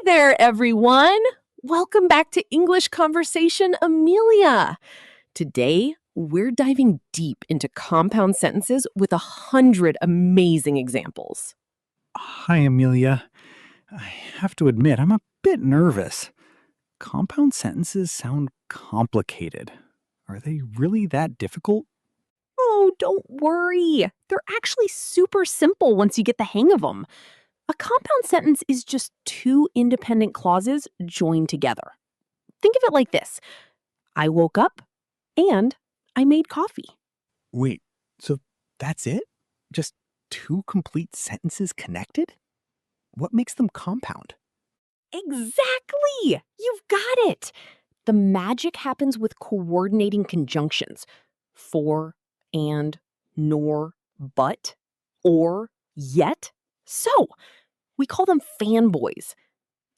there, everyone. Welcome back to English Conversation Amelia. Today, we're diving deep into compound sentences with 100 amazing examples. Hi, Amelia. I have to admit, I'm a bit nervous. Compound sentences sound complicated. Are they really that difficult? Oh, don't worry. They're actually super simple once you get the hang of them. A compound sentence is just two independent clauses joined together. Think of it like this. I woke up and I made coffee. Wait, so that's it? Just two complete sentences connected? What makes them compound? Exactly! You've got it! The magic happens with coordinating conjunctions. For, and, nor, but, or, yet. So, we call them FANBOYS.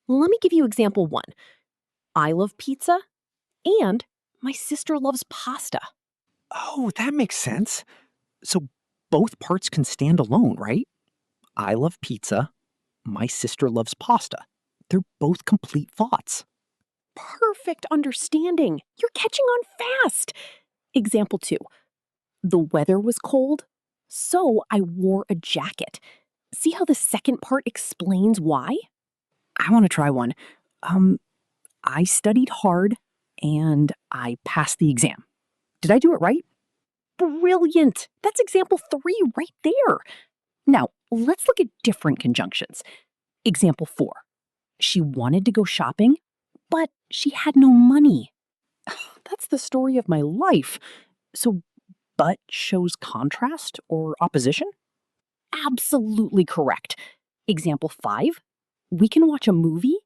Let me give you example 1. I love pizza, and my sister loves pasta. Oh, that makes sense. So both parts can stand alone, right? I love pizza. My sister loves pasta. They're both complete thoughts. Perfect understanding. You're catching on fast. Example 2. The weather was cold, so I wore a jacket. See how the second part explains why? I want to try one. I studied hard and I passed the exam. Did I do it right? Brilliant. That's example 3 right there. Now, let's look at different conjunctions. Example 4. She wanted to go shopping, but she had no money. That's the story of my life. So, but shows contrast or opposition? Absolutely correct. Example 5. We can watch a movie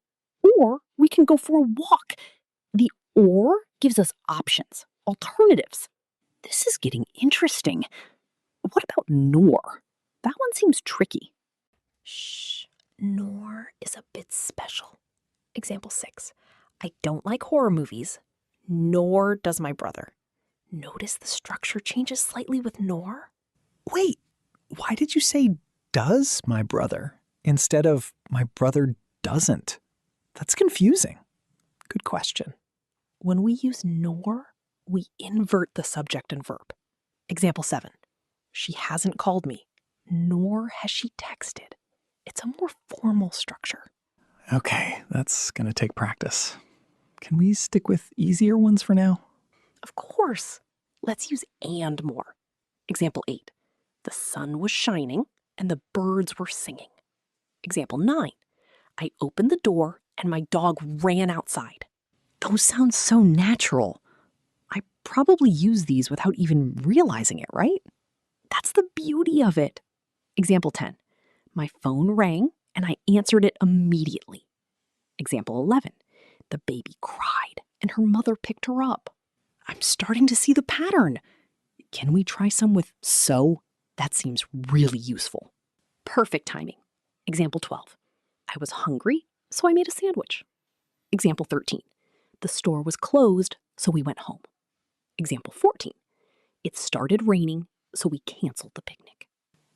or we can go for a walk. The or gives us options, alternatives. This is getting interesting. What about nor? That one seems tricky. Shh, nor is a bit special. Example 6. I don't like horror movies, nor does my brother. Notice the structure changes slightly with nor? Wait, why did you say does my brother instead of my brother doesn't? That's confusing. Good question. When we use nor, we invert the subject and verb. Example 7. She hasn't called me, nor has she texted. It's a more formal structure. Okay, that's going to take practice. Can we stick with easier ones for now? Of course. Let's use and more. Example 8. The sun was shining and the birds were singing. Example 9. I opened the door and my dog ran outside. Those sound so natural. I probably use these without even realizing it, right? That's the beauty of it. Example 10. My phone rang and I answered it immediately. Example 11. The baby cried and her mother picked her up. I'm starting to see the pattern. Can we try some with so? That seems really useful. Perfect timing. Example 12. I was hungry, so I made a sandwich. Example 13. The store was closed, so we went home. Example 14. It started raining, so we canceled the picnic.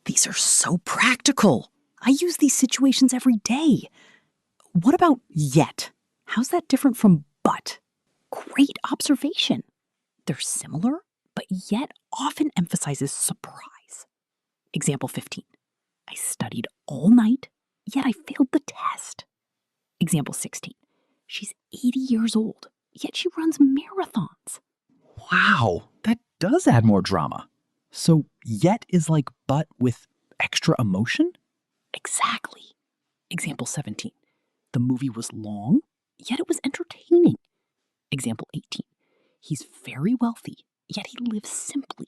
These are so practical. I use these situations every day. What about yet? How's that different from but? Great observation. They're similar, but yet often emphasizes surprise. Example 15. I studied all night, yet I failed the test. Example 16. She's 80 years old, yet she runs marathons. Wow, that does add more drama. So yet is like but with extra emotion? Exactly. Example 17. The movie was long, yet it was entertaining. Example 18. He's very wealthy, yet he lives simply.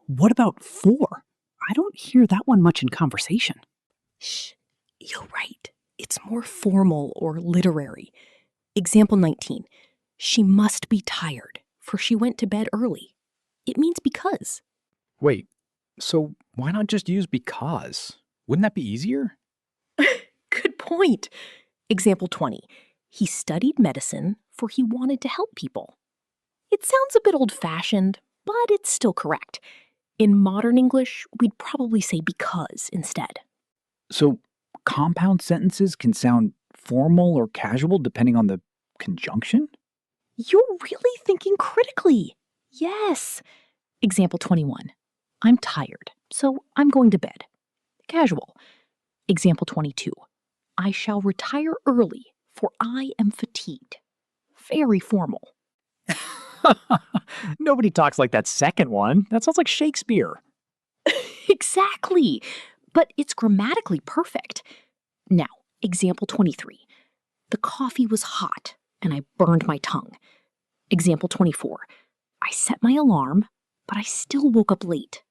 What about for? I don't hear that one much in conversation. Shh, you're right. It's more formal or literary. Example 19. She must be tired, for she went to bed early. It means because. Wait, so why not just use because? Wouldn't that be easier? Good point. Example 20. He studied medicine, for he wanted to help people. It sounds a bit old-fashioned, but it's still correct. In modern English, we'd probably say because instead. So compound sentences can sound formal or casual depending on the conjunction? You're really thinking critically. Yes. Example 21. I'm tired, so I'm going to bed. Casual. Example 22. I shall retire early, for I am fatigued. Very formal. Nobody talks like that second one. That sounds like Shakespeare. Exactly. But it's grammatically perfect. Now, example 23. The coffee was hot, and I burned my tongue. Example 24. I set my alarm, but I still woke up late.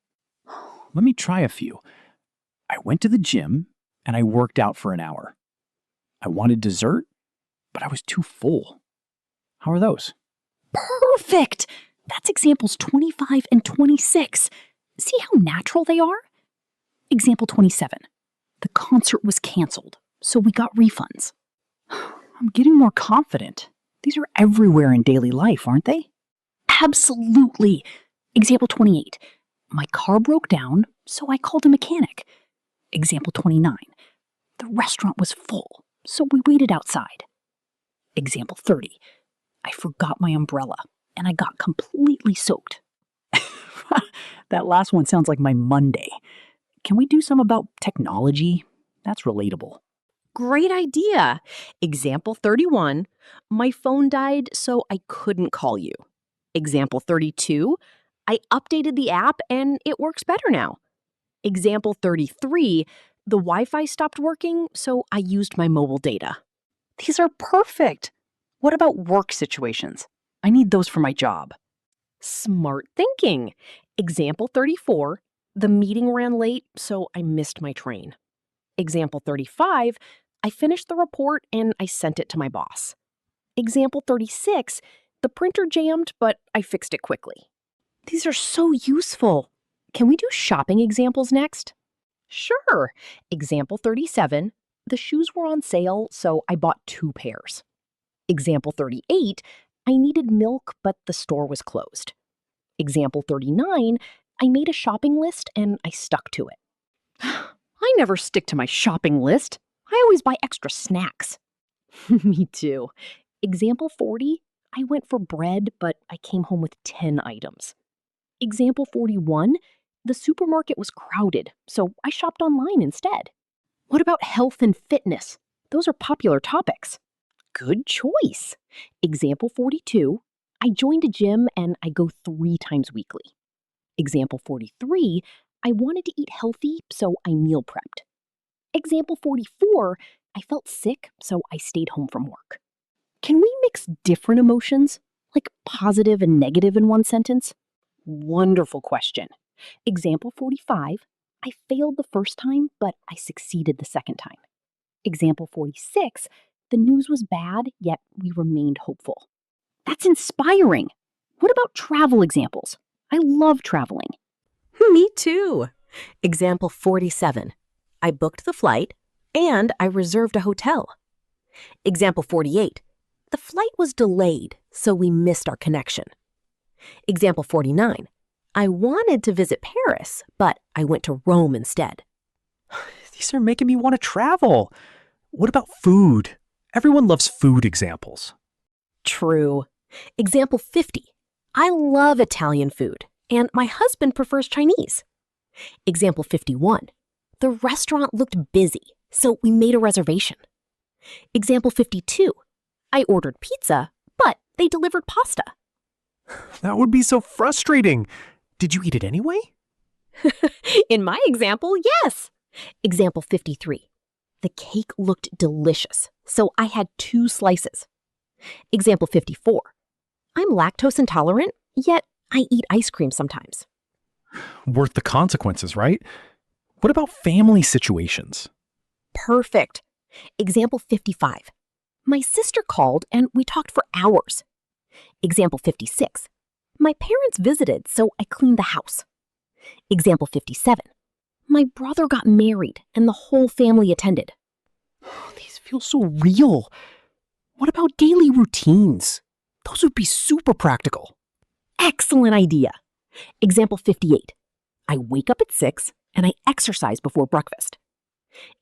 Let me try a few. I went to the gym and I worked out for an hour. I wanted dessert, but I was too full. How are those? Perfect! That's examples 25 and 26. See how natural they are? Example 27. The concert was canceled, so we got refunds. I'm getting more confident. These are everywhere in daily life, aren't they? Absolutely. Example 28. My car broke down, so I called a mechanic. Example 29. The restaurant was full, so we waited outside. Example 30. I forgot my umbrella, and I got completely soaked. That last one sounds like my Monday. Can we do some about technology? That's relatable. Great idea. Example 31, my phone died, so I couldn't call you. Example 32, I updated the app and it works better now. Example 33, the Wi-Fi stopped working, so I used my mobile data. These are perfect. What about work situations? I need those for my job. Smart thinking. Example 34, the meeting ran late, so I missed my train. Example 35, I finished the report and I sent it to my boss. Example 36, the printer jammed, but I fixed it quickly. These are so useful. Can we do shopping examples next? Sure. Example 37, the shoes were on sale, so I bought 2 pairs. Example 38, I needed milk, but the store was closed. Example 39, I made a shopping list and I stuck to it. I never stick to my shopping list. I always buy extra snacks. Me too. Example 40, I went for bread, but I came home with 10 items. Example 41, the supermarket was crowded, so I shopped online instead. What about health and fitness? Those are popular topics. Good choice. Example 42, I joined a gym and I go 3 times weekly. Example 43, I wanted to eat healthy, so I meal prepped. Example 44, I felt sick, so I stayed home from work. Can we mix different emotions, like positive and negative in one sentence? Wonderful question. Example 45, I failed the first time, but I succeeded the second time. Example 46, the news was bad, yet we remained hopeful. That's inspiring. What about travel examples? I love traveling. Me too. Example 47, I booked the flight and I reserved a hotel. Example 48, the flight was delayed, so we missed our connection. Example 49, I wanted to visit Paris, but I went to Rome instead. These are making me want to travel. What about food? Everyone loves food examples. True. Example 50, I love Italian food, and my husband prefers Chinese. Example 51, the restaurant looked busy, so we made a reservation. Example 52, I ordered pizza, but they delivered pasta. That would be so frustrating. Did you eat it anyway? In my example, yes. Example 53, the cake looked delicious, so I had 2 slices. Example 54, I'm lactose intolerant, yet I eat ice cream sometimes. Worth the consequences, right? What about family situations? Perfect. Example 55, my sister called and we talked for hours. Example 56, my parents visited, so I cleaned the house. Example 57, my brother got married and the whole family attended. These feel so real. What about daily routines? Those would be super practical. Excellent idea. Example 58, I wake up at 6 and I exercise before breakfast.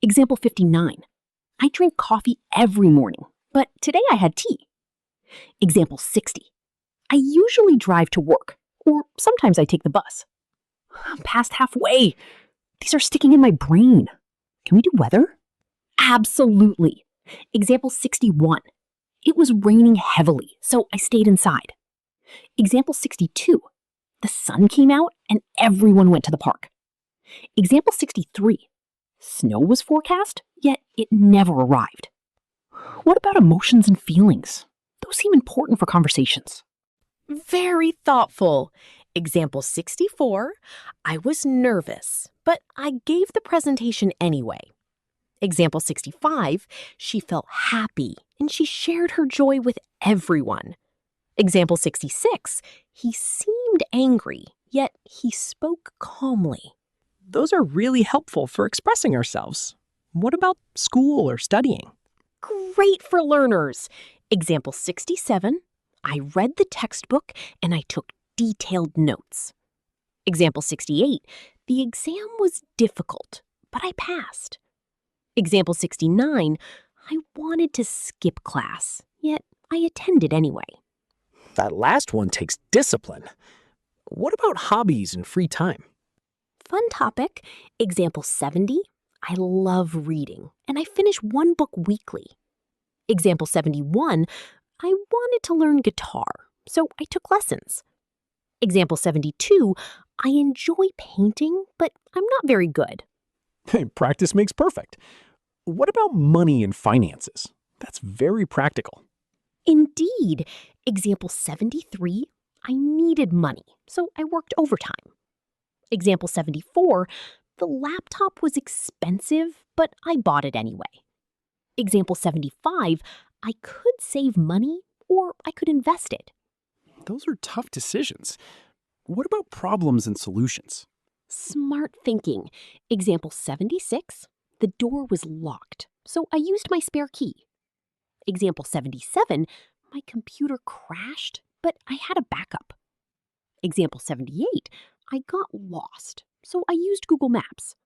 Example 59, I drink coffee every morning, but today I had tea. Example 60. I usually drive to work, or sometimes I take the bus. I'm past halfway. These are sticking in my brain. Can we do weather? Absolutely. Example 61. It was raining heavily, so I stayed inside. Example 62. The sun came out and everyone went to the park. Example 63. Snow was forecast, yet it never arrived. What about emotions and feelings? Those seem important for conversations. Very thoughtful. Example 64. I was nervous, but I gave the presentation anyway. Example 65. She felt happy and she shared her joy with everyone. Example 66. He seemed angry, yet he spoke calmly. Those are really helpful for expressing ourselves. What about school or studying? Great for learners. Example 67. I read the textbook and I took detailed notes. Example 68. The exam was difficult, but I passed. Example 69. I wanted to skip class, yet I attended anyway. That last one takes discipline. What about hobbies and free time? Fun topic. Example 70. I love reading, and I finish one book weekly. Example 71. I wanted to learn guitar, so I took lessons. Example 72. I enjoy painting, but I'm not very good. Practice makes perfect. What about money and finances? That's very practical. Indeed. Example 73. I needed money, so I worked overtime. Example 74. The laptop was expensive, but I bought it anyway. Example 75. I could save money or I could invest it. Those are tough decisions. What about problems and solutions? Smart thinking. Example 76. The door was locked, so I used my spare key. Example 77. My computer crashed, but I had a backup. Example 78. I got lost, so I used Google Maps.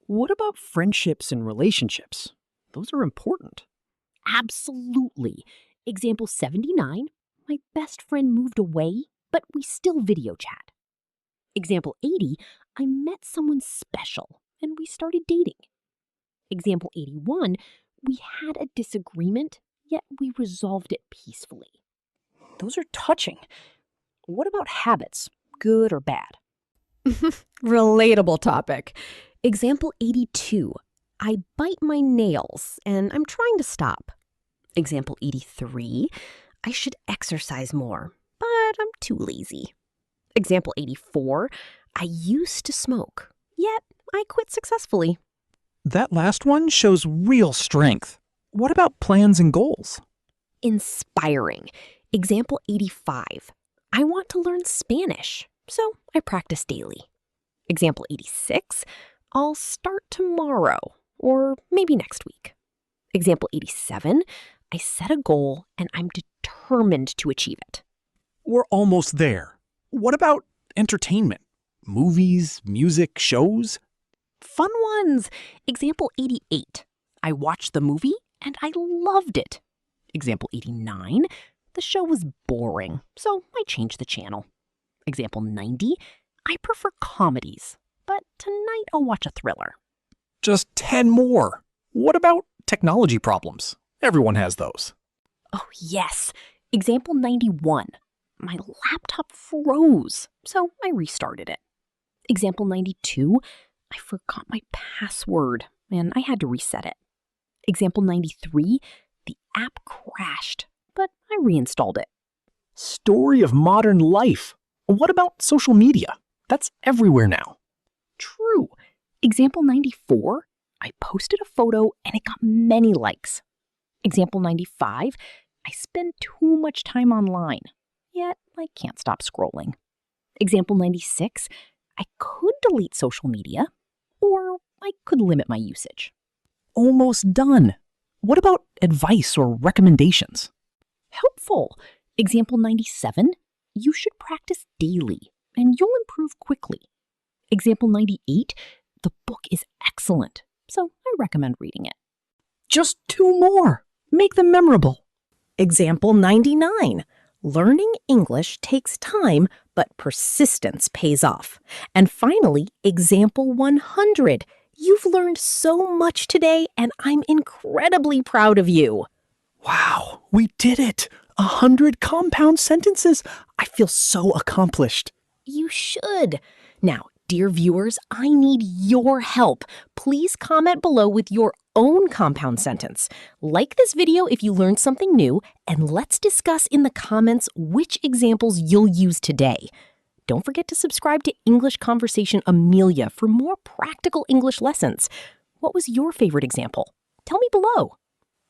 What about friendships and relationships? Those are important. Absolutely. Example 79. My best friend moved away, but we still video chat. Example 80. I met someone special, and we started dating. Example 81. We had a disagreement, yet we resolved it peacefully. Those are touching. What about habits, good or bad? Relatable topic. Example 82. I bite my nails and I'm trying to stop. Example 83. I should exercise more, but I'm too lazy. Example 84. I used to smoke, yet I quit successfully. That last one shows real strength. What about plans and goals? Inspiring. Example 85. I want to learn Spanish, so I practice daily. Example 86. I'll start tomorrow, or maybe next week. Example 87. I set a goal and I'm determined to achieve it. We're almost there. What about entertainment? Movies, music, shows? Fun ones. Example 88. I watched the movie and I loved it. Example 89. The show was boring, so I changed the channel. Example 90. I prefer comedies, but tonight I'll watch a thriller. Just 10 more. What about technology problems? Everyone has those. Oh, yes. Example 91. My laptop froze, so I restarted it. Example 92. I forgot my password, and I had to reset it. Example 93. The app crashed, but I reinstalled it. Story of modern life. What about social media? That's everywhere now. True. Example 94. I posted a photo and it got many likes. Example 95. I spend too much time online, yet I can't stop scrolling. Example 96. I could delete social media, or I could limit my usage. Almost done. What about advice or recommendations? Helpful. Example 97. You should practice daily, and you'll improve quickly. Example 98. The book is excellent, so I recommend reading it. Just 2 more. Make them memorable. Example 99. Learning English takes time, but persistence pays off. And finally, example 100. You've learned so much today, and I'm incredibly proud of you. Wow, we did it. 100 compound sentences. I feel so accomplished. You should. Now, dear viewers, I need your help. Please comment below with your own compound sentence. Like this video if you learned something new, and let's discuss in the comments which examples you'll use today. Don't forget to subscribe to English Conversation Amelia for more practical English lessons. What was your favorite example? Tell me below.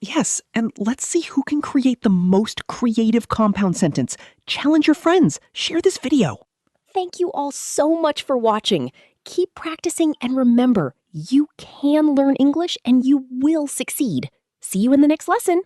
Yes, and let's see who can create the most creative compound sentence. Challenge your friends. Share this video. Thank you all so much for watching. Keep practicing and remember, you can learn English and you will succeed. See you in the next lesson.